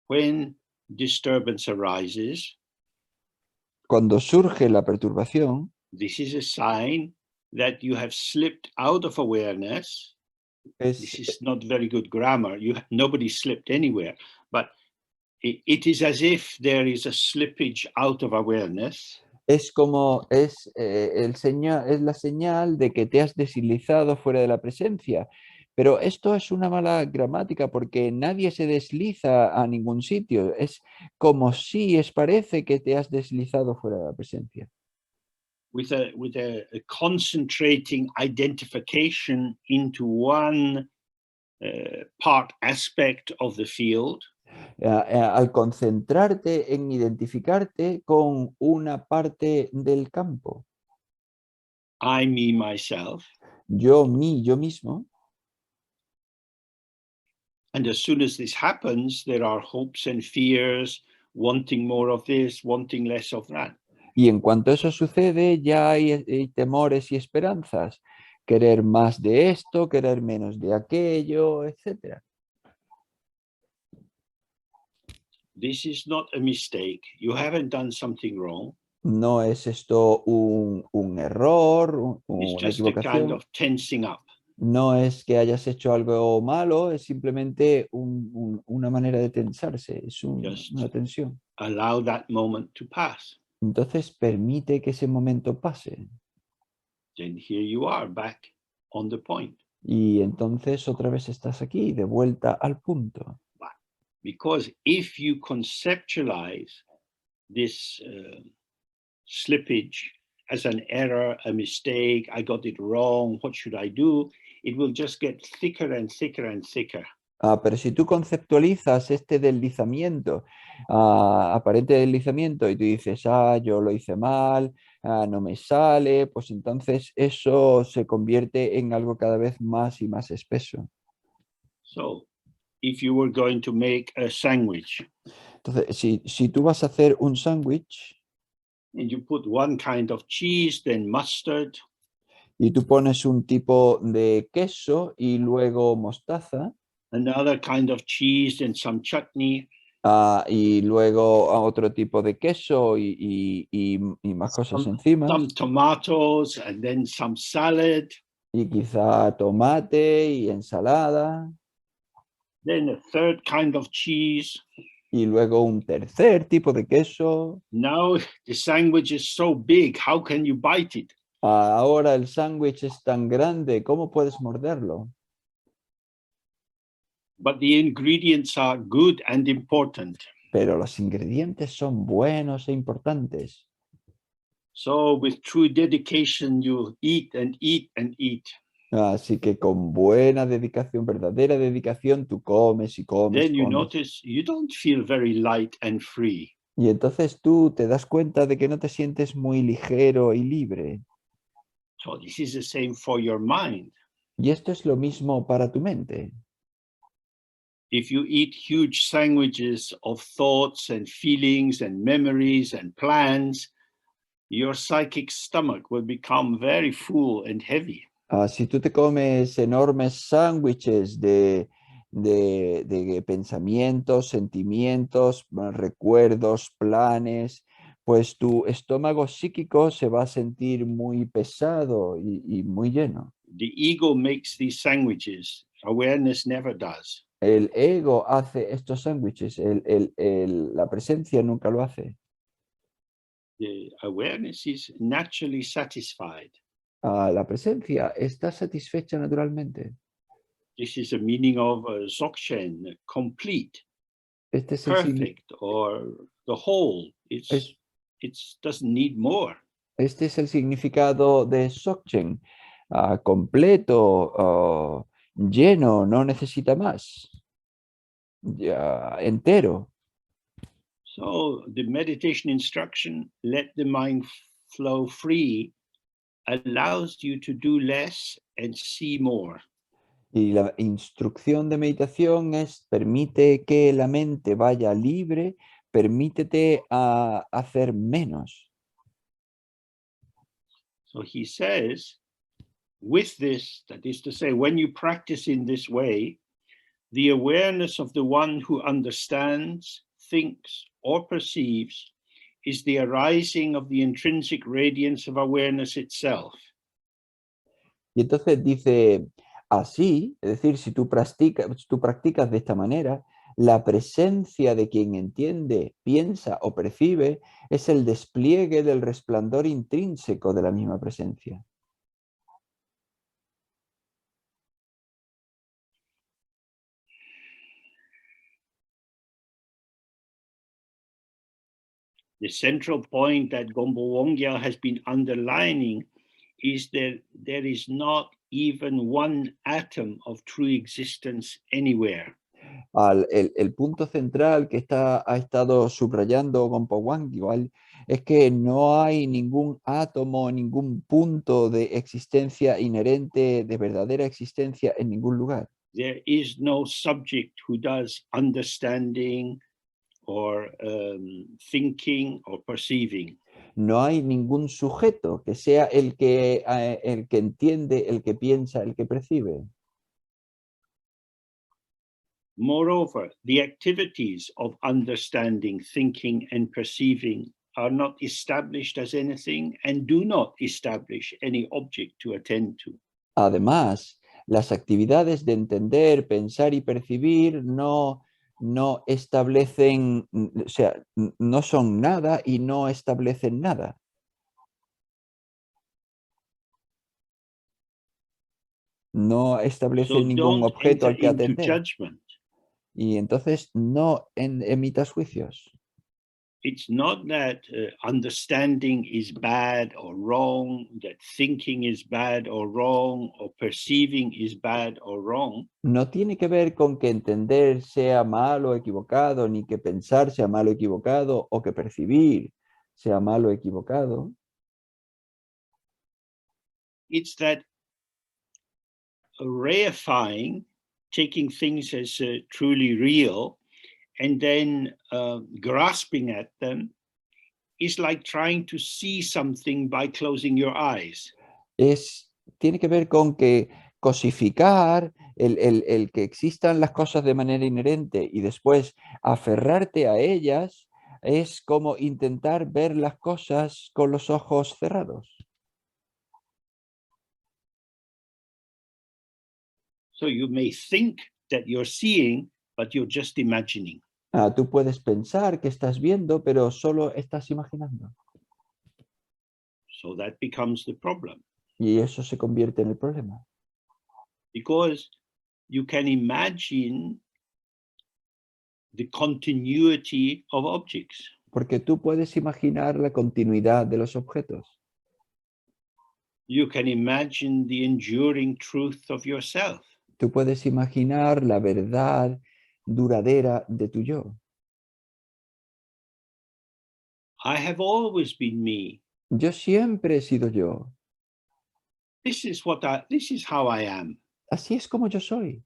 When disturbance arises, cuando surge la perturbación, this is a sign that you have slipped out of awareness. This is not very good grammar. Nobody slipped anywhere, but it is as if there is a slippage out of awareness. Es como es la señal de que te has deslizado fuera de la presencia. Pero esto es una mala gramática porque nadie se desliza a ningún sitio. Es como si parece que te has deslizado fuera de la presencia. With a concentrating identification into one aspect of the field. Al concentrarte en identificarte con una parte del campo. I, me, myself. Yo, mí, yo mismo. And as soon as this happens, there are hopes and fears, wanting more of this, wanting less of that. Y en cuanto eso sucede, ya hay temores y esperanzas. Querer más de esto, querer menos de aquello, etc. This is not a mistake. You haven't done something wrong. No es esto un error, una equivocación. A kind of tensing up. No es que hayas hecho algo malo, es simplemente una manera de tensarse, es una tensión. Allow that moment to pass. Entonces permite que ese momento pase. Then here you are back on the point. Y entonces otra vez estás aquí, de vuelta al punto. Because if you conceptualize this slippage as an error, a mistake, I got it wrong, what should I do? It will just get thicker and thicker and thicker. Pero si tú conceptualizas este deslizamiento, aparente deslizamiento, y tú dices, yo lo hice mal, no me sale, pues entonces eso se convierte en algo cada vez más y más espeso. So, if you were going to make a sandwich. Entonces, si tú vas a hacer un sándwich. And you put one kind of cheese, then mustard. Y tú pones un tipo de queso y luego mostaza. Another kind of cheese and some chutney. Y luego otro tipo de queso y más cosas encima. Some tomatoes and then some salad. Y quizá tomate y ensalada. Then a third kind of cheese. Y luego un tercer tipo de queso. Now the sandwich is so big, how can you bite it? Ahora el sándwich es tan grande, ¿cómo puedes morderlo? But the ingredients are good and important. Pero los ingredientes son buenos e importantes. So with true dedication, you eat and eat and eat. Así que con buena dedicación, verdadera dedicación, tú comes y comes y Then you comes. notice you don't feel very light and free. Y entonces tú te das cuenta de que no te sientes muy ligero y libre. So this is the same for your mind. Y esto es lo mismo para tu mente. If you eat huge sandwiches of thoughts and feelings and memories and plans, your psychic stomach will become very full and heavy. Si tú te comes enormes sándwiches de pensamientos, sentimientos, recuerdos, planes, pues tu estómago psíquico se va a sentir muy pesado y muy lleno. The ego makes these sandwiches. Awareness never does. El ego hace estos sándwiches, la presencia nunca lo hace. The awareness is naturally satisfied. La presencia está satisfecha naturalmente. This is the meaning of Dzogchen, complete, Este es perfect, or the whole. It doesn't need more. Este es el significado de Dzogchen. Completo, lleno, no necesita más. Entero. So the meditation instruction, let the mind flow free, allows you to do less and see more. Y la instrucción de meditación es: permite que la mente vaya libre, permítete a hacer menos. So he says, with this, that is to say, when you practice in this way, the awareness of the one who understands, thinks, or perceives is the arising of the intrinsic radiance of awareness itself. Y entonces dice así, es decir, si tú practicas de esta manera, la presencia de quien entiende, piensa o percibe es el despliegue del resplandor intrínseco de la misma presencia. The central point that Gombo Wongyal has been underlining is that there is not even one atom of true existence anywhere. El punto central que ha estado subrayando Gompo Wangyal es que no hay ningún átomo, ningún punto de existencia inherente, de verdadera existencia en ningún lugar. There is no subject who does understanding or thinking or perceiving. No hay ningún sujeto que sea el que entiende, el que piensa, el que percibe. Moreover, the activities of understanding, thinking, and perceiving are not established as anything and do not establish any object to attend to. Además, las actividades de entender, pensar y percibir no establecen, o sea, no son nada y no establecen nada. No establecen So ningún don't objeto enter al que into atender. judgment. Y entonces no emitas juicios. It's not that understanding is bad or wrong, that thinking is bad or wrong, or perceiving is bad or wrong. No tiene que ver con que entender sea malo o equivocado, ni que pensar sea malo o equivocado, o que percibir sea malo o equivocado. It's that reifying, taking things as truly real, and then grasping at them is like trying to see something by closing your eyes. Tiene que ver con que cosificar, el que existan las cosas de manera inherente y después aferrarte a ellas, es como intentar ver las cosas con los ojos cerrados. So you may think that you're seeing, but you're just imagining. Tú puedes pensar que estás viendo, pero solo estás imaginando. So that becomes the problem. Y eso se convierte en el problema. Because you can imagine the continuity of objects. Porque tú puedes imaginar la continuidad de los objetos. You can imagine the enduring truth of yourself. Tú puedes imaginar la verdad duradera de tu yo. I have always been me. Yo siempre he sido yo. This is how I am. Así es como yo soy.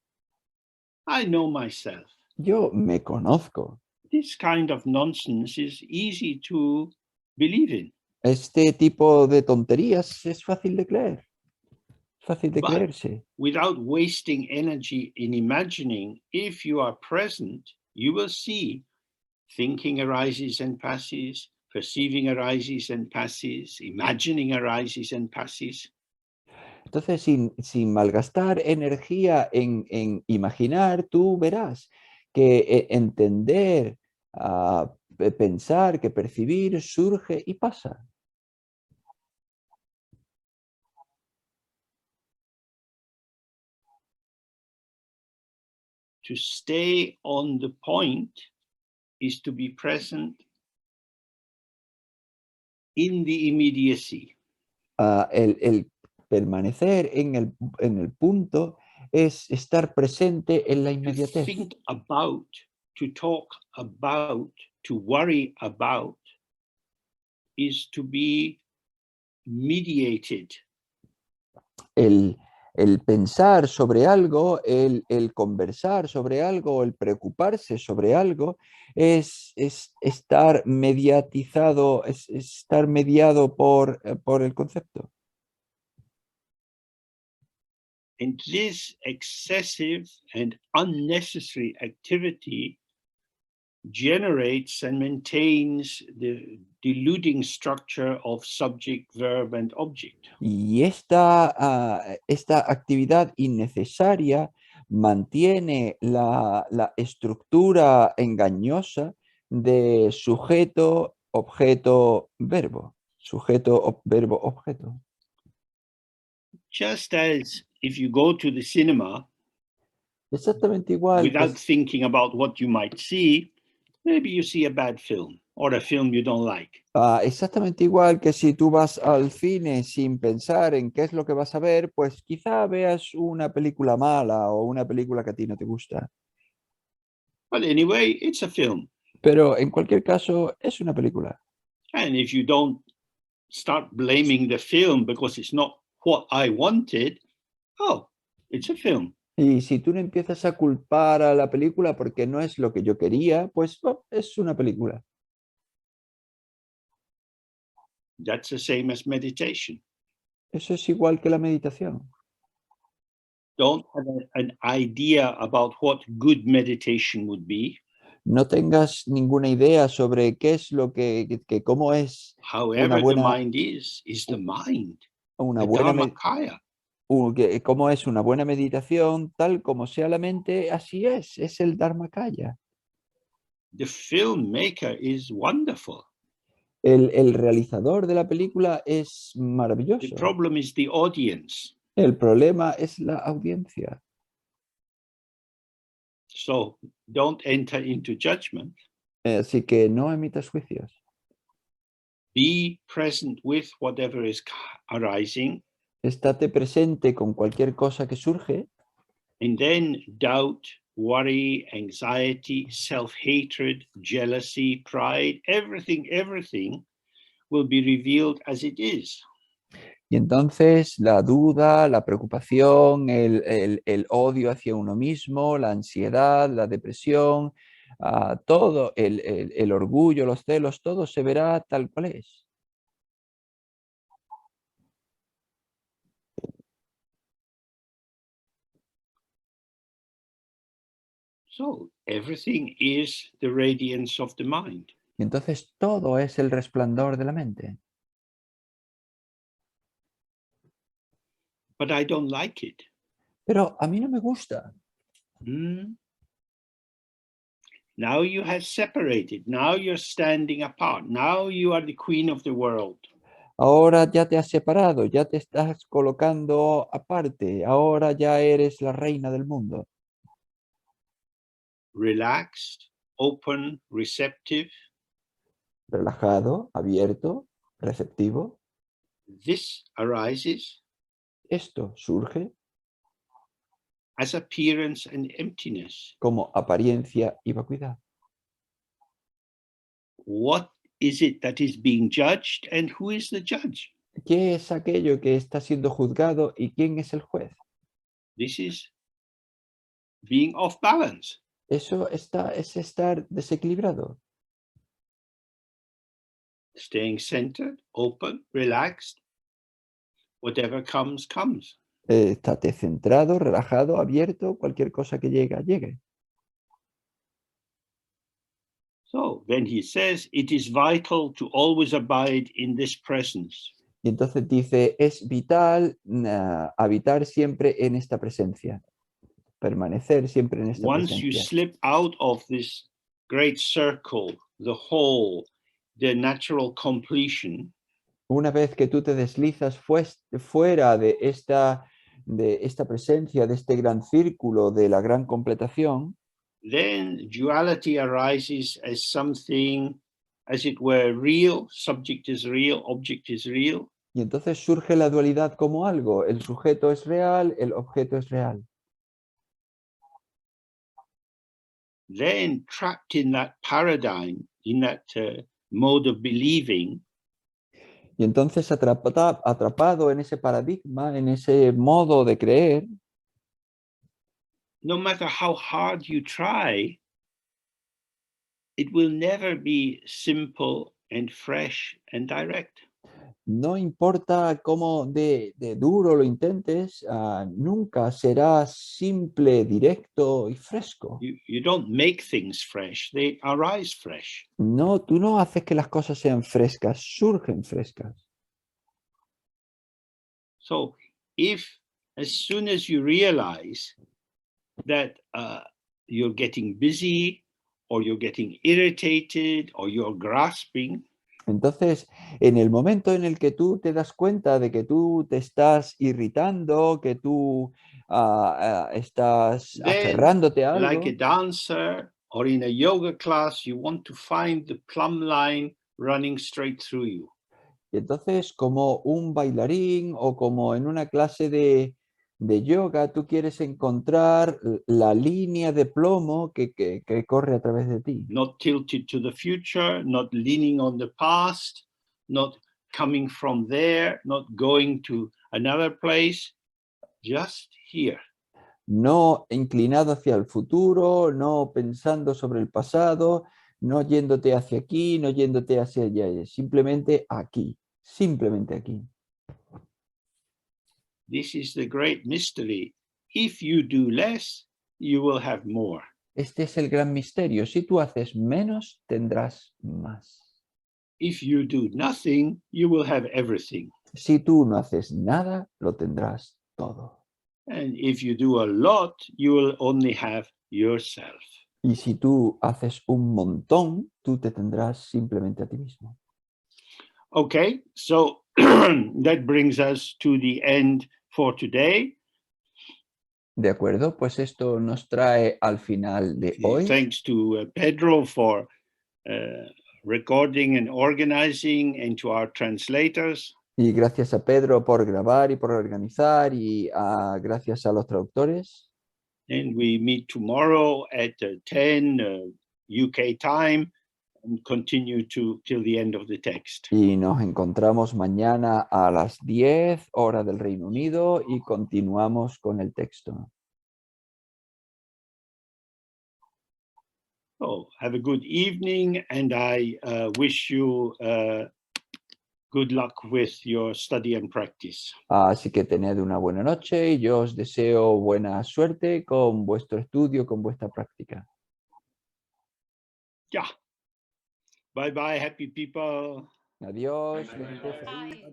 I know myself. Yo me conozco. This kind of nonsense is easy to believe in. Este tipo de tonterías es fácil de creer. Fácil de But creerse. without wasting energy in imagining, if you are present, you will see thinking arises and passes, perceiving arises and passes, imagining arises and passes. Entonces, sin malgastar energía en imaginar, tú verás que entender, pensar, que percibir surge y pasa. To stay on the point is to be present in the immediacy. El permanecer en el punto es estar presente en la To inmediatez. think about, to talk about, to worry about is to be mediated. El pensar sobre algo, el conversar sobre algo, el preocuparse sobre algo, es estar mediatizado, es estar mediado por el concepto. And this excessive and unnecessary activity generates and maintains the deluding structure of subject, verb, and object. Y esta actividad innecesaria mantiene la estructura engañosa de sujeto, objeto, verbo. Sujeto, verbo, objeto. Just as if you go to the cinema Exactamente igual without thinking about what you might see, maybe you see a bad film or a film you don't like. exactamente igual que si tú vas al cine sin pensar en qué es lo que vas a ver, pues quizá veas una película mala o una película que a ti no te gusta. But anyway, it's a film. Pero en cualquier caso, es una película. And if you don't start blaming the film because it's not what I wanted, oh, it's a film. Y si tú no empiezas a culpar a la película porque no es lo que yo quería, pues oh, es una película. That's the same as meditation. Eso es igual que la meditación. Don't have an idea about what good meditation would be. No tengas ninguna idea sobre qué es lo que cómo es However the mind is the mind, una the buena Dharmakaya. cómo es una buena meditación, tal como sea la mente, así es el Dharmakaya. The filmmaker is wonderful. El realizador de la película es The maravilloso. problem is the audience. El problema es la audiencia. So don't enter into judgment. Así que no emitas juicios. Be present with whatever is arising, Estate presente con cualquier cosa que surge and then doubt, worry, anxiety, self-hatred, jealousy, pride, everything will be revealed as it is. y entonces la duda, la preocupación, el odio hacia uno mismo, la ansiedad, la depresión, todo, el orgullo, los celos, todo se verá tal cual es. So everything is the radiance of the mind. Y entonces todo es el resplandor de la mente. But I don't like it. Pero a mí no me gusta. Now you have separated. Now you're standing apart. Now you are the queen of the world. Ahora ya te has separado, ya te estás colocando aparte. Ahora ya eres la reina del mundo. Relaxed, open, receptive. Relajado, abierto, receptivo. This arises Esto surge as appearance and emptiness. como apariencia y vacuidad. What is it that is being judged and who is the judge? ¿Qué es aquello que está siendo juzgado y quién es el juez? This is being off balance. Eso es estar desequilibrado. Staying centered, open, relaxed. Whatever comes, comes. Estate centrado, relajado, abierto, cualquier cosa que llegue, llegue. So then he says, it is vital to always abide in this presence. Y entonces dice, es vital habitar siempre en esta presencia, permanecer siempre en esta Once you presencia. slip out of this great circle, the whole, the natural completion, Una vez que tú te deslizas fuera de esta presencia, de este gran círculo, de la gran completación, then duality arises as something, as it were, real. Subject is real, object is real. y entonces surge la dualidad como algo. El sujeto es real, el objeto es real. Then trapped in that paradigm, in that mode of believing, Y entonces atrapado en ese paradigma, en ese modo de creer, no matter how hard you try, it will never be simple and fresh and direct. no importa cómo de duro lo intentes, nunca será simple, directo y fresco. You don't make things fresh, they arise fresh. No, tú no haces que las cosas sean frescas, surgen frescas. So if as soon as you realize that you're getting busy or you're getting irritated or you're grasping, Entonces, en el momento en el que tú te das cuenta de que tú te estás irritando, que tú estás then aferrándote a like a algo, dancer or in a yoga class, you want to find the plumb line running straight through you. y entonces como un bailarín o como en una clase de yoga, tú quieres encontrar la línea de plomo que corre a través de ti. Not tilted to the future, not leaning on the past, not coming from there, not going to another place, just here. No inclinado hacia el futuro, no pensando sobre el pasado, no yéndote hacia aquí, no yéndote hacia allá, simplemente aquí, simplemente aquí. This is the great mystery. If you do less, you will have more. Este es el gran misterio. Si tú haces menos, tendrás más. If you do nothing, you will have everything. Si tú no haces nada, lo tendrás todo. And if you do a lot, you will only have yourself. Y si tú haces un montón, tú te tendrás simplemente a ti mismo. Okay, so that brings us to the end for today. De acuerdo, pues esto nos trae al final de hoy. Thanks to Pedro for recording and organizing, and to our translators. Y gracias a Pedro por grabar y por organizar, y gracias a los traductores. And we meet tomorrow at 10 UK time and continue till the end of the text. Y nos encontramos mañana a las 10 hora del Reino Unido y continuamos con el texto. So have a good evening, and I wish you good luck with your study and practice. Así que tened una buena noche y yo os deseo buena suerte con vuestro estudio, con vuestra práctica. Yeah. Bye bye, happy people. Adiós, gente feliz.